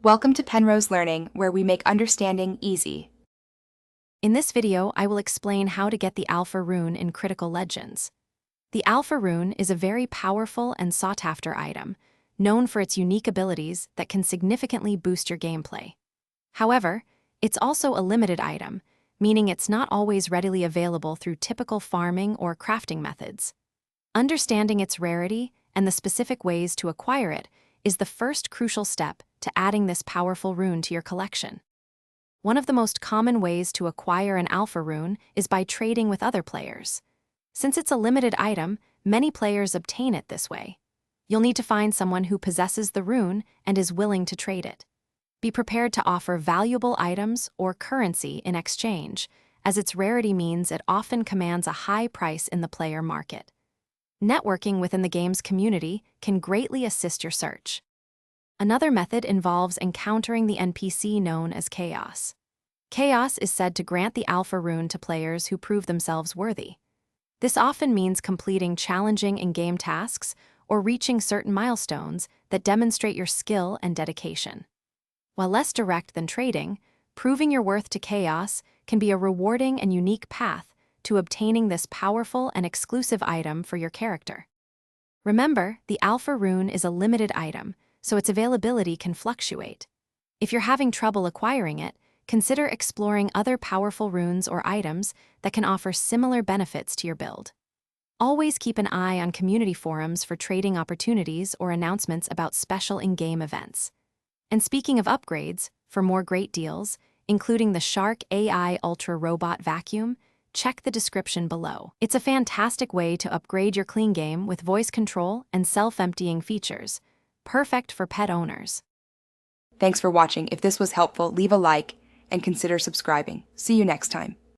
Welcome to Penrose Learning, where we make understanding easy. In this video, I will explain how to get the Alpha Rune in Critical Legends. The Alpha Rune is a very powerful and sought-after item, known for its unique abilities that can significantly boost your gameplay. However, it's also a limited item, meaning it's not always readily available through typical farming or crafting methods. Understanding its rarity and the specific ways to acquire it is the first crucial step to adding this powerful rune to your collection. One of the most common ways to acquire an Alpha Rune is by trading with other players. Since it's a limited item, many players obtain it this way. You'll need to find someone who possesses the rune and is willing to trade it. Be prepared to offer valuable items or currency in exchange, as its rarity means it often commands a high price in the player market. Networking within the game's community can greatly assist your search. Another method involves encountering the NPC known as Chaos. Chaos is said to grant the Alpha Rune to players who prove themselves worthy. This often means completing challenging in-game tasks or reaching certain milestones that demonstrate your skill and dedication. While less direct than trading, proving your worth to Chaos can be a rewarding and unique path to obtaining this powerful and exclusive item for your character. Remember, the Alpha Rune is a limited item, so its availability can fluctuate. If you're having trouble acquiring it, consider exploring other powerful runes or items that can offer similar benefits to your build. Always keep an eye on community forums for trading opportunities or announcements about special in-game events. And speaking of upgrades, for more great deals, including the Shark AI Ultra Robot Vacuum, check the description below. It's a fantastic way to upgrade your clean game with voice control and self-emptying features, perfect for pet owners. Thanks for watching. If this was helpful, leave a like and consider subscribing. See you next time.